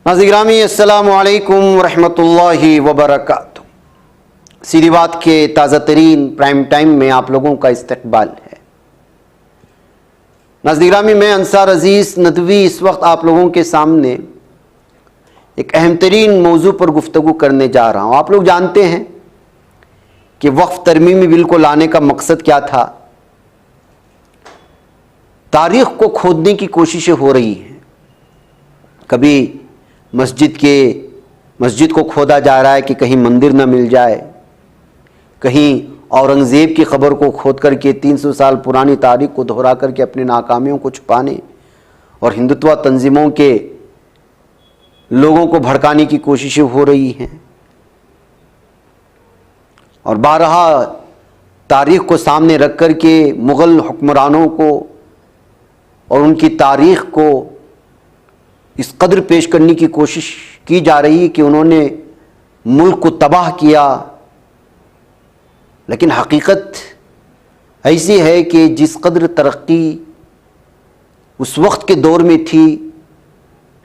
नाज़रीन अस्सलामु अलैकुम रहमतुल्लाहि व बरकातुहू। सीधी बात के ताज़ा तरीन प्राइम टाइम में आप लोगों का इस्तकबाल है। नाज़रीन मैं अंसार अजीज़ नदवी इस वक्त आप लोगों के सामने एक अहम तरीन मौजू पर गुफ्तगू करने जा रहा हूँ। आप लोग जानते हैं कि वक्फ तरमीमी बिल को लाने का मकसद क्या था। तारीख़ को खोदने की कोशिशें हो रही हैं। कभी मस्जिद को खोदा जा रहा है कि कहीं मंदिर ना मिल जाए, कहीं औरंगज़ेब की ख़बर को खोद करके 300 साल पुरानी तारीख़ को दोहरा करके अपनी नाकामियों को छुपाने और हिंदुत्व तंजीमों के लोगों को भड़काने की कोशिशें हो रही हैं। और बारहा तारीख़ को सामने रख कर के मुग़ल हुक्मरानों को और उनकी तारीख़ को इस कदर पेश करने की कोशिश की जा रही है कि उन्होंने मुल्क को तबाह किया। लेकिन हकीकत ऐसी है कि जिस कदर तरक्की उस वक्त के दौर में थी,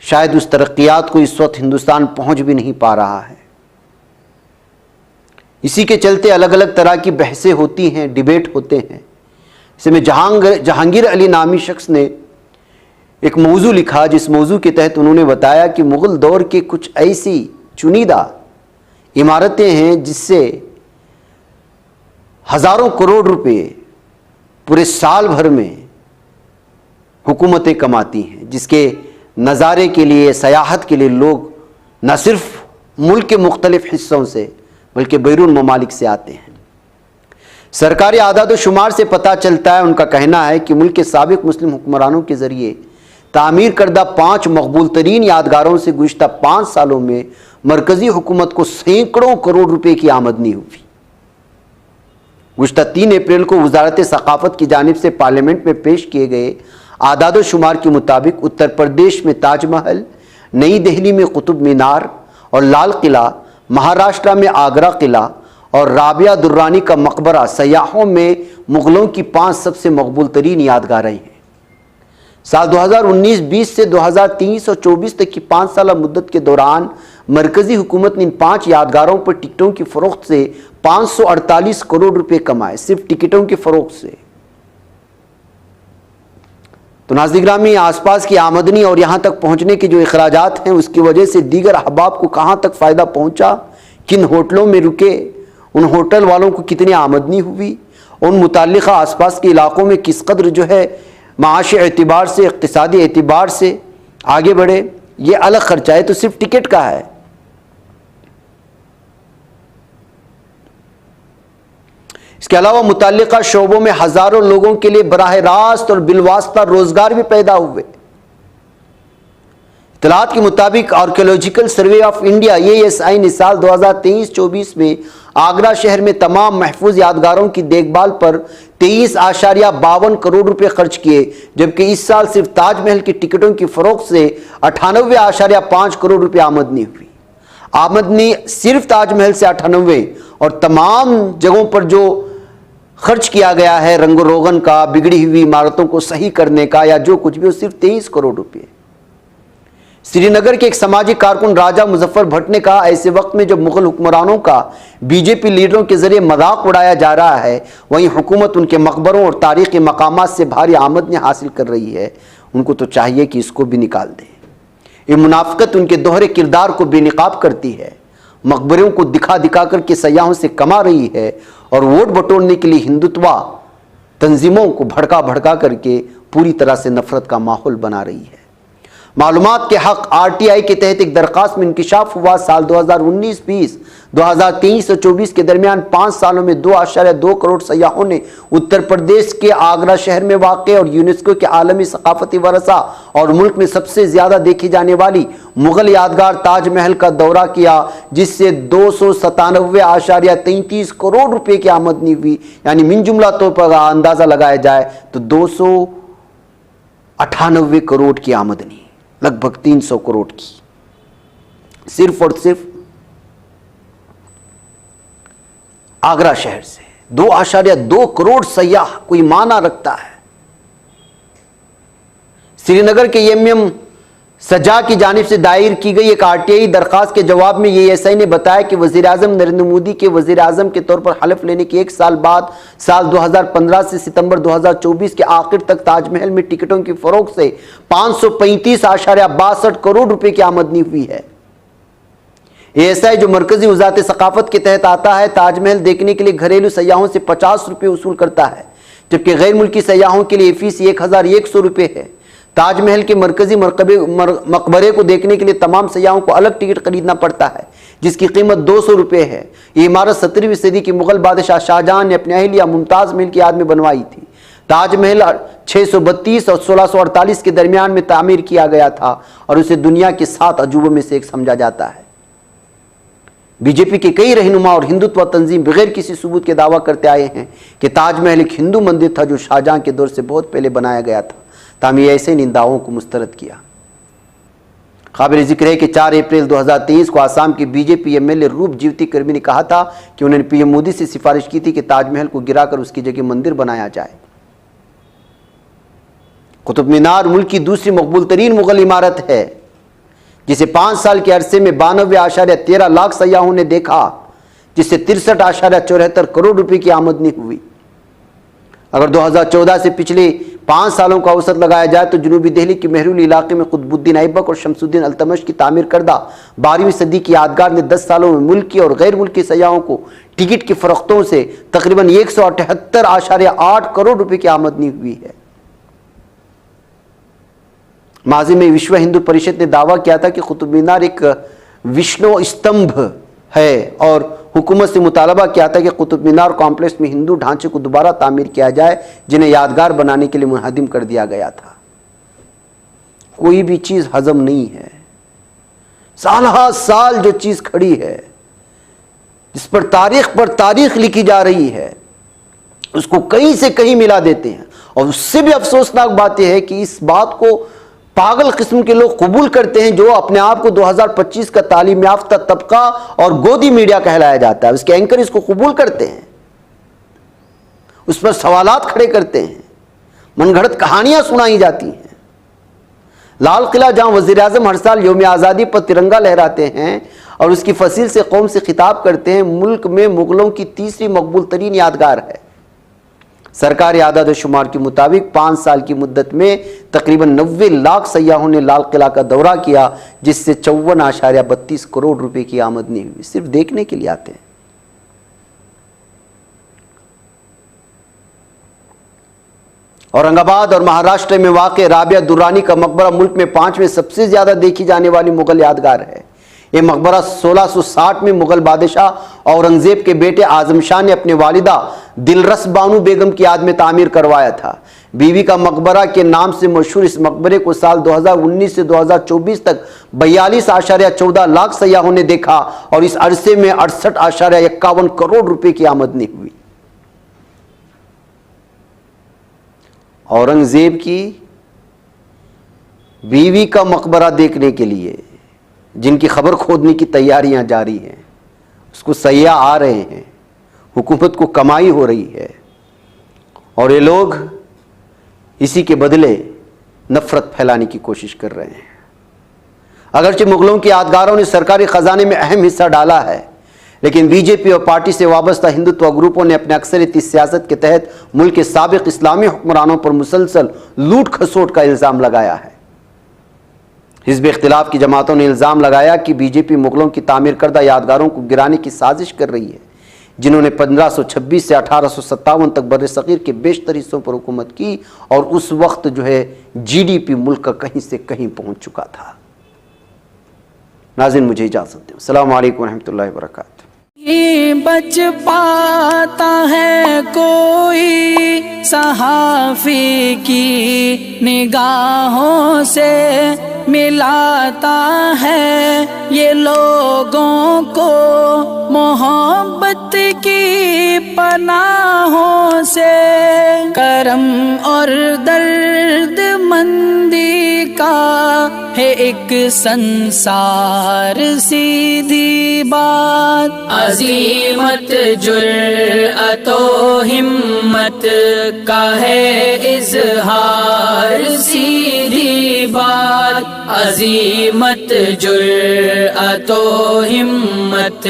शायद उस तरक्यात को इस वक्त हिंदुस्तान पहुंच भी नहीं पा रहा है। इसी के चलते अलग अलग तरह की बहसें होती हैं, डिबेट होते हैं। इसमें जहांगीर अली नामी शख्स ने एक मौजू लिखा, जिस मौजू के तहत उन्होंने बताया कि मुग़ल दौर के कुछ ऐसी चुनिंदा इमारतें हैं जिससे हज़ारों करोड़ रुपए पूरे साल भर में हुकूमतें कमाती हैं, जिसके नज़ारे के लिए, सयाहत के लिए लोग न सिर्फ मुल्क के मुख्तलिफ हिस्सों से बल्कि बैरून ममालिक से आते हैं। सरकारी आदाद व शुमार से पता चलता है, उनका कहना है कि मुल्क के साबिक मुस्लिम हुक्मरानों के ज़रिए तामीर करदा 5 मकबूल तरीन यादगारों से गुज़िश्ता 5 सालों में मरकज़ी हुकूमत को सैकड़ों करोड़ रुपए की आमदनी हुई। गुज़िश्ता 3 अप्रैल को वज़ारत सक़ाफ़त की जानिब से पार्लियामेंट में पेश किए गए आदाद व शुमार के मुताबिक उत्तर प्रदेश में ताजमहल, नई दिल्ली में कुतुब मीनार और लाल किला, महाराष्ट्र में आगरा किला और राबिया दुर्रानी का मकबरा सयाहों में मुग़लों की 5 सबसे मकबूल तरीन यादगारें हैं। साल 2019-20 से 2023-24 तक की 5 साल मुद्दत के दौरान मरकज़ी हुकूमत ने इन 5 यादगारों पर टिकटों की फ़रोख्त से 548 करोड़ रुपए कमाए, सिर्फ टिकटों की फ़रोख्त से। तो नाज़रीन आसपास की आमदनी और यहाँ तक पहुँचने के जो अखराजात हैं, उसकी वजह से दीगर अहबाब को कहाँ तक फ़ायदा पहुँचा, किन होटलों में रुके, उन होटल वालों को कितनी आमदनी हुई, उन मुताल्लिक़ा आसपास के इलाक़ों में किस कदर जो है माशी एतबार से, इक़्तिसादी एतबार से आगे बढ़े, ये अलग खर्चा है। तो सिर्फ टिकट का है। इसके अलावा मुताल्लिक़ा शोबों में हज़ारों लोगों के लिए बराह रास्त और बिलवास्ता रोज़गार भी पैदा हुए। इत्तलात के मुताबिक archaeological survey of India ASI ने साल 2023-24 में आगरा शहर में तमाम महफूज यादगारों की देखभाल पर 23.52 करोड़ रुपए खर्च किए, जबकि इस साल सिर्फ ताजमहल की टिकटों की फ़रोख्त से 98.5 करोड़ रुपए आमदनी हुई। आमदनी सिर्फ ताजमहल से 98 और तमाम जगहों पर जो खर्च किया गया है रंगो रोगन का, बिगड़ी हुई इमारतों को सही करने का या जो कुछ भी, वो सिर्फ 23 करोड़ रुपये। श्रीनगर के एक समाजी कारकुन राजा मुजफ्फर भट्ट ने कहा, ऐसे वक्त में जब मुग़ल हुक्मरानों का BJP लीडरों के जरिए मजाक उड़ाया जा रहा है, वहीं हुकूमत उनके मकबरों और तारीख़ी मकामात से भारी आमदनी हासिल कर रही है, उनको तो चाहिए कि इसको भी निकाल दें। ये मुनाफ़िक़त उनके दोहरे किरदार को बेनकाब करती है, मकबरों को दिखा दिखा करके सयाहों से कमा रही है और वोट बटोरने के लिए हिंदुत्व तंजीमों को भड़का भड़का करके पूरी तरह से नफरत का माहौल बना रही है। मालूमात के हक़ RTI के तहत एक दरख्वास्त में इंकिशाफ हुआ, साल 2019-20, 2023-24 के दरमियान 5 सालों में 2.2 करोड़ सयाहों ने उत्तर प्रदेश के आगरा शहर में वाक़ और यूनेस्को के आलमी सक़ाफ़ती वरसा और मुल्क में सबसे ज़्यादा देखी जाने वाली मुग़ल यादगार ताजमहल का दौरा किया, जिससे 297.33 करोड़ रुपए की आमदनी हुई। यानी मिन जुमला तौर पर अंदाज़ा लगाया जाए तो 298 करोड़ की आमदनी, लगभग 300 करोड़ की, सिर्फ और सिर्फ आगरा शहर से। 2.2 करोड़ सयाह कोई माना रखता है। श्रीनगर के MM सजा की जानिब से दायर की गई एक आरटीआई दरखास्त के जवाब में एएसआई ने बताया कि वज़ीर-ए-आज़म नरेंद्र मोदी के वज़ीर-ए-आज़म के तौर पर हलफ लेने के एक साल बाद साल 2015 से सितंबर 2024 के आखिर तक ताजमहल में टिकटों की फरोख्त से 535.62 करोड़ रुपए की आमदनी हुई है। एएसआई, जो मरकजी वज़ारत सकाफत के तहत आता है, ताजमहल देखने के लिए घरेलू सयाहों से 50 रुपये वसूल करता है, जबकि गैर मुल्की सयाहों के लिए फीस 1100 रुपये है। ताजमहल के मरकजी मकबरे को देखने के लिए तमाम सयाहों को अलग टिकट खरीदना पड़ता है, जिसकी कीमत 200 रुपये है। ये इमारत 17वीं सदी की मुगल बादशाह शाहजहां ने अपनी अहलिया मुमताज़ महल की याद में बनवाई थी। ताजमहल 632 और 1648 के दरमियान में तामीर किया गया था और उसे दुनिया के 7 अजूबों में से एक समझा जाता है। बीजेपी के कई रहनुमा और हिंदुत्व तंजीम बगैर किसी सबूत के दावा करते आए हैं कि ताजमहल एक हिंदू मंदिर था जो शाहजहां के दौर से बहुत पहले बनाया गया था। तामी ऐसे इन दावों को मुस्तरद किया। काबिल जिक्र है कि 4 अप्रैल 2023 को आसाम के बीजेपी एमएलए रूप जीवती कर्मी ने कहा था कि उन्होंने पीएम मोदी से सिफारिश की थी कि ताजमहल को गिराकर उसकी जगह मंदिर बनाया जाए। कुतुब मीनार मुल्क की दूसरी मकबूल तरीन मुगल इमारत है, जिसे 5 साल के अरसे में 92.13 लाख सयाहों ने देखा, जिससे 63.74 करोड़ रुपए की आमदनी हुई। अगर 2014 से पिछले 5 सालों का औसत लगाया जाए तो जनूबी दिल्ली के मेहरुल इलाके में कुतुबुद्दीन ऐबक और शमसुद्दीन अल्तमश की तामीर करदा 12वीं सदी की यादगार ने 10 सालों में मुल्की और गैर मुल्की सयाहों को टिकट की फरोख्तों से तकरीबन 178.8 करोड़ रुपए की आमदनी हुई है। माजी में विश्व हिंदू परिषद ने दावा किया था कि कुतुब मीनार एक विष्णु स्तंभ है और हुकूमत से मुतालबा किया था कि कुतुब मीनार कॉम्प्लेक्स में हिंदू ढांचे को दोबारा तामीर किया जाए, जिन्हें यादगार बनाने के लिए मुनहदिम कर दिया गया था। कोई भी चीज हजम नहीं है। साल हा साल जो चीज खड़ी है, जिस पर तारीख लिखी जा रही है, उसको कहीं से कहीं मिला देते हैं। और उससे भी अफसोसनाक बात यह है कि इस बात को पागल किस्म के लोग कबूल करते हैं, जो अपने आप को 2025 का तालीम याफ्ता तबका और गोदी मीडिया कहलाया जाता है। उसके एंकर इसको कबूल करते हैं, उस पर सवालात खड़े करते हैं, मनगढ़ंत कहानियां सुनाई जाती हैं। लाल किला, जहां वज़ीर-ए-आज़म हर साल यौम आज़ादी पर तिरंगा लहराते हैं और उसकी फसील से कौम से खिताब करते हैं, मुल्क में मुगलों की तीसरी मकबूल तरीन यादगार है। सरकारी आदाद शुमार के मुताबिक 5 साल की मुद्दत में तकरीबन 90 लाख सयाहों ने लाल किला का दौरा किया, जिससे 54.32 करोड़ रुपए की आमदनी हुई। सिर्फ देखने के लिए आते हैं। औरंगाबाद और महाराष्ट्र में वाक़ राबिया दुर्रानी का मकबरा मुल्क में 5वें सबसे ज्यादा देखी जाने वाली मुगल यादगार है। यह मकबरा 1660 में मुगल बादशाह औरंगजेब के बेटे आजम शाह ने अपने वालिदा दिलरस बानू बेगम की याद में तामीर करवाया था। बीवी का मकबरा के नाम से मशहूर इस मकबरे को साल 2019 से 2024 तक 42.14 लाख सयाहों ने देखा और इस अरसे में 68.51 करोड़ रुपए की आमदनी हुई। औरंगजेब की बीवी का मकबरा देखने के लिए जिनकी खबर खोदने की तैयारियां जारी हैं, उसको सयाह आ रहे हैं, हुकूमत को कमाई हो रही है और ये लोग इसी के बदले नफरत फैलाने की कोशिश कर रहे हैं। अगरचे मुगलों के यादगारों ने सरकारी खजाने में अहम हिस्सा डाला है, लेकिन बीजेपी और पार्टी से वाबस्ता हिंदुत्व ग्रुपों ने अपने अक्सरियती सियासत के तहत मुल्क के साबिक इस्लामी हुक्मरानों पर मुसलसल लूट खसोट का इल्ज़ाम लगाया है। हिज़्ब इख्तिलाफ की जमातों ने इल्ज़ाम लगाया कि बीजेपी मुगलों की तामीर करदा यादगारों को गिराने की साजिश कर रही है, जिन्होंने 1526 से 1857 तक बर्र-ए-सग़ीर के बेशतर हिस्सों पर हुकूमत की और उस वक्त जो है जीडीपी मुल्क का कहीं से कहीं पहुंच चुका था। नाज़रीन, मुझे इजाज़त दें। अस्सलामु अलैकुम रहमतुल्लाहि व बरकातहू। बच पाता है कोई सहाफ़ी की निगाहों से, मिलाता है ये लोगों को मोहब्बत की पनाहों से। करम और दर्द मंदी का है एक संसार सीधी बात, अज़ीमत जुर्अतो हिम्मत का है इज़हार सीधी बात, अजीमत जुर्अतो हिम्मत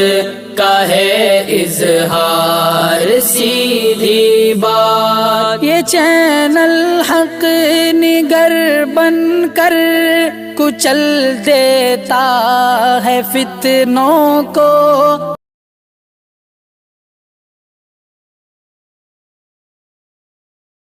का है इजहार सीधी बात। ये चैनल हक निगर बन कर कुचल देता है फितनों को।